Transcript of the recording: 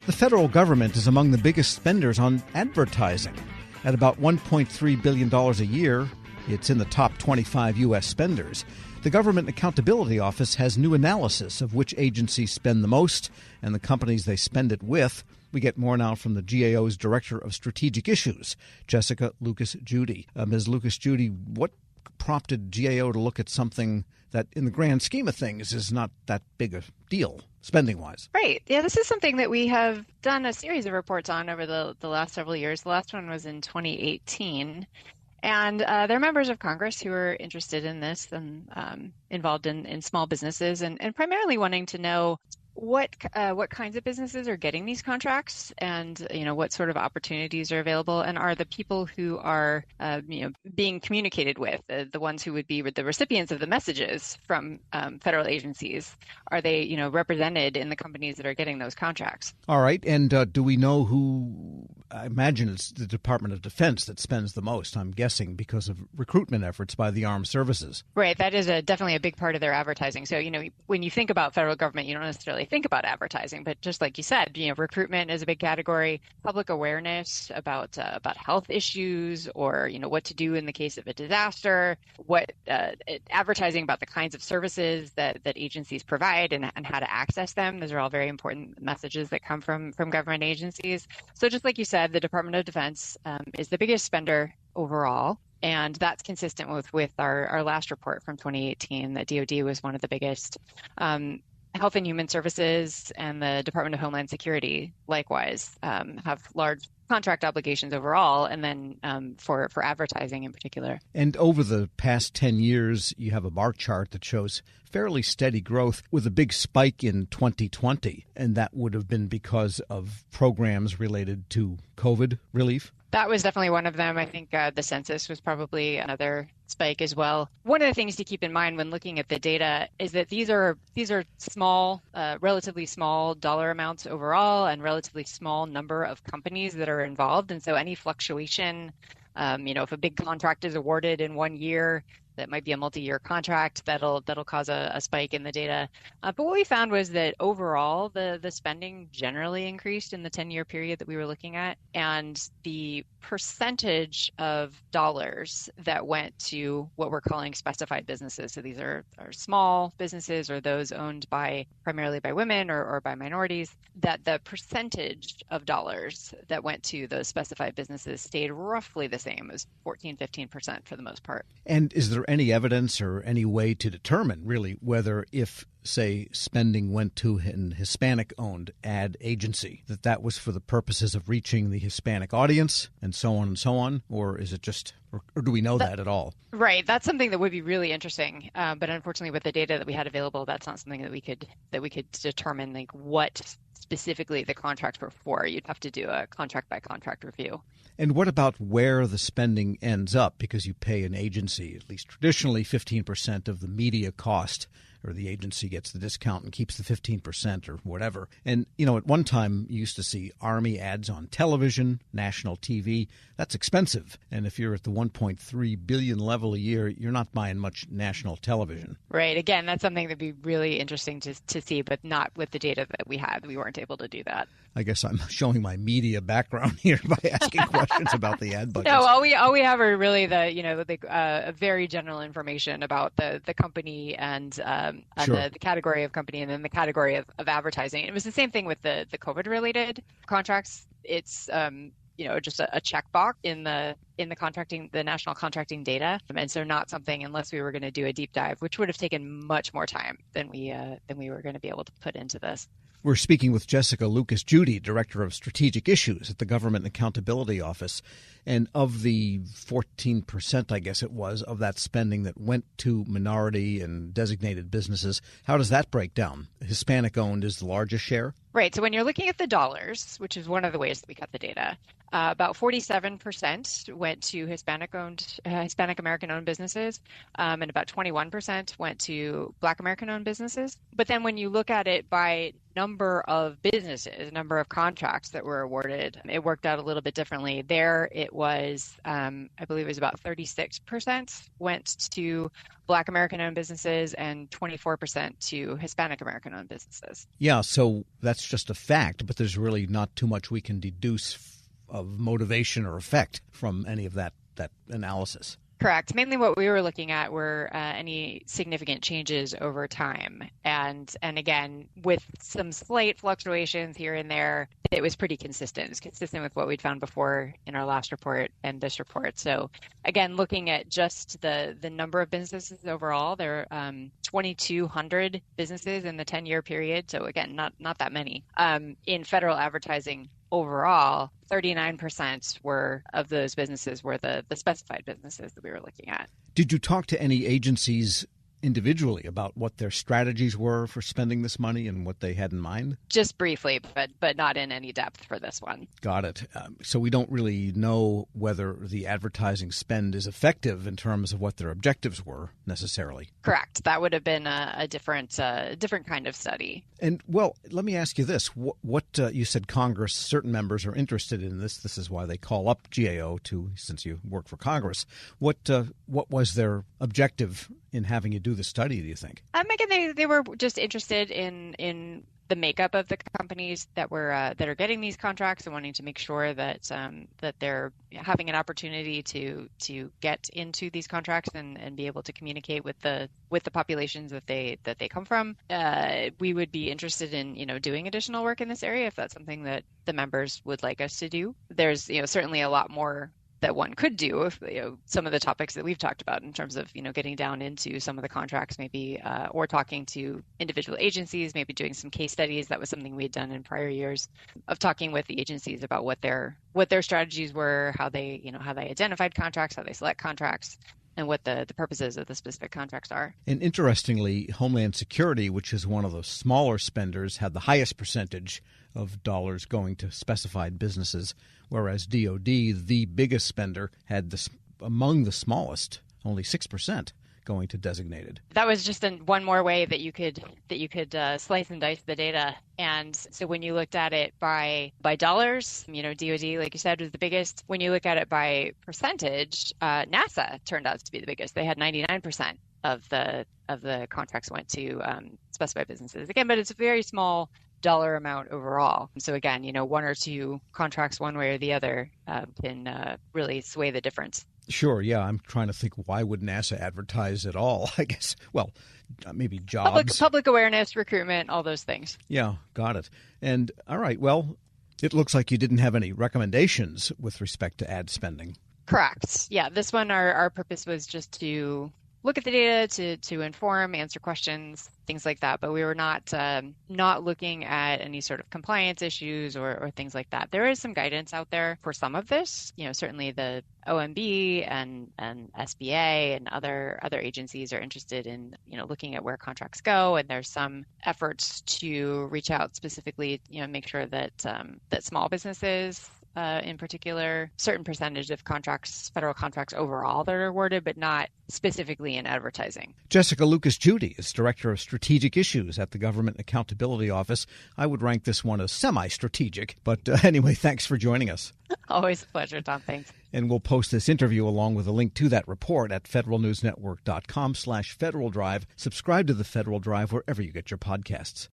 The federal government is among the biggest spenders on advertising. At about $1.3 billion a year, it's in the top 25 U.S. spenders. The Government Accountability Office has new analysis of which agencies spend the most and the companies they spend it with. We get more now from the GAO's Director of Strategic Issues, Jessica Lucas-Judy. Ms. Lucas-Judy, what prompted GAO to look at something that, in the grand scheme of things, is not that big a deal, spending-wise? Right. Yeah, this is something that we have done a series of reports on over the last several years. The last one was in 2018. And there are members of Congress who are interested in this and involved in small businesses and primarily wanting to know what kinds of businesses are getting these contracts and, what sort of opportunities are available, and are the people who are, being communicated with, the ones who would be the recipients of the messages from federal agencies, are they, represented in the companies that are getting those contracts? All right. And do we know who? I imagine it's the Department of Defense that spends the most, I'm guessing, because of recruitment efforts by the armed services. Right. That is definitely a big part of their advertising. So, when you think about federal government, you don't necessarily think about advertising, but just like you said, recruitment is a big category, public awareness about health issues, or, what to do in the case of a disaster, advertising about the kinds of services that agencies provide and how to access them. Those are all very important messages that come from government agencies. So just like you said, the Department of Defense is the biggest spender overall. And that's consistent with our last report from 2018, that DoD was one of the biggest. Health and Human Services and the Department of Homeland Security likewise have large contract obligations overall, and then for advertising in particular. And over the past 10 years, you have a bar chart that shows fairly steady growth with a big spike in 2020, and that would have been because of programs related to COVID relief. That was definitely one of them. I think the census was probably another spike as well. One of the things to keep in mind when looking at the data is that these are small, relatively small dollar amounts overall, and relatively small number of companies that are involved. And so any fluctuation, if a big contract is awarded in 1 year, that might be a multi-year contract, that'll cause a spike in the data. But what we found was that overall, the spending generally increased in the 10-year period that we were looking at. And the percentage of dollars that went to what we're calling specified businesses, so these are small businesses or those owned primarily by women or by minorities, that the percentage of dollars that went to those specified businesses stayed roughly the same as 14-15% for the most part. And is there any evidence or any way to determine really whether, if, say, spending went to an Hispanic-owned ad agency, that was for the purposes of reaching the Hispanic audience and so on, or is it just, or do we know that at all? Right. That's something that would be really interesting. But unfortunately, with the data that we had available, that's not something that we could determine, like, what specifically the contracts were for. You'd have to do a contract by contract review. And what about where the spending ends up? Because you pay an agency, at least traditionally, 15% of the media cost, or the agency gets the discount and keeps the 15% or whatever. And, at one time, you used to see Army ads on television, national TV. That's expensive. And if you're at the 1.3 billion level a year, you're not buying much national television. Right. Again, that's something that'd be really interesting to see, but not with the data that we had. We weren't able to do that. I guess I'm showing my media background here by asking questions about the ad budgets. No, all we have are really the very general information about the company and Sure. the category of company, and then the category of advertising. It was the same thing with the COVID related contracts. It's just a checkbox in the contracting, the national contracting data, and so not something, unless we were going to do a deep dive, which would have taken much more time than we were going to be able to put into this. We're speaking with Jessica Lucas-Judy, Director of Strategic Issues at the Government Accountability Office. And of the 14%, I guess it was, of that spending that went to minority and designated businesses, how does that break down? Hispanic-owned is the largest share? Right. So when you're looking at the dollars, which is one of the ways that we cut the data, about 47% went to Hispanic American-owned businesses, and about 21% went to Black American-owned businesses. But then when you look at it by number of businesses, number of contracts that were awarded, it worked out a little bit differently. There, it was, I believe it was about 36% went to Black American-owned businesses and 24% to Hispanic American-owned businesses. Yeah, so that's just a fact, but there's really not too much we can deduce of motivation or effect from any of that analysis. Correct. Mainly what we were looking at were any significant changes over time. And again, with some slight fluctuations here and there, it was pretty consistent. It's consistent with what we'd found before in our last report and this report. So again, looking at just the number of businesses overall, there are 2,200 businesses in the 10-year period. So again, not that many. In federal advertising overall, 39% of those businesses were the specified businesses that we were looking at. Did you talk to any agencies individually about what their strategies were for spending this money and what they had in mind? Just briefly, but not in any depth for this one. Got it. So we don't really know whether the advertising spend is effective in terms of what their objectives were necessarily. Correct. That would have been a different kind of study. And well, let me ask you this: what you said Congress, certain members are interested in this. This is why they call up GAO since you work for Congress. What was their objective in having you do the study, do you think? Again, they were just interested in the makeup of the companies that are getting these contracts and wanting to make sure that that they're having an opportunity to get into these contracts and be able to communicate with the populations that they come from. We would be interested in doing additional work in this area if that's something that the members would like us to do. There's certainly a lot more that one could do if some of the topics that we've talked about in terms of getting down into some of the contracts, maybe or talking to individual agencies, maybe doing some case studies. That was something we'd done in prior years of talking with the agencies about what their strategies were, how they identified contracts, how they select contracts, and what the purposes of the specific contracts are. And interestingly, Homeland Security, which is one of the smaller spenders, had the highest percentage of dollars going to specified businesses, whereas DOD, the biggest spender, had among the smallest, only 6% going to designated. That was just one more way that you could slice and dice the data. And so when you looked at it by dollars, DOD, like you said, was the biggest. When you look at it by percentage, NASA turned out to be the biggest. They had 99% of the contracts went to specified businesses. Again, but it's a very small dollar amount overall. So again, one or two contracts one way or the other can really sway the difference. Sure, yeah. I'm trying to think, why would NASA advertise at all? I guess, well, maybe jobs. Public awareness, recruitment, all those things. Yeah, got it. And all right, well, it looks like you didn't have any recommendations with respect to ad spending. Correct. Yeah, this one, our purpose was just to look at the data, to inform, answer questions, things like that. But we were not looking at any sort of compliance issues or things like that. There is some guidance out there for some of this. Certainly the OMB and SBA and other agencies are interested in looking at where contracts go, and there's some efforts to reach out specifically, make sure that that small businesses. In particular, certain percentage of contracts, federal contracts overall, that are awarded, but not specifically in advertising. Jessica Lucas-Judy is Director of Strategic Issues at the Government Accountability Office. I would rank this one as semi-strategic, but anyway, thanks for joining us. Always a pleasure, Tom. Thanks. And we'll post this interview along with a link to that report at federalnewsnetwork.com/Federal Drive. Subscribe to the Federal Drive wherever you get your podcasts.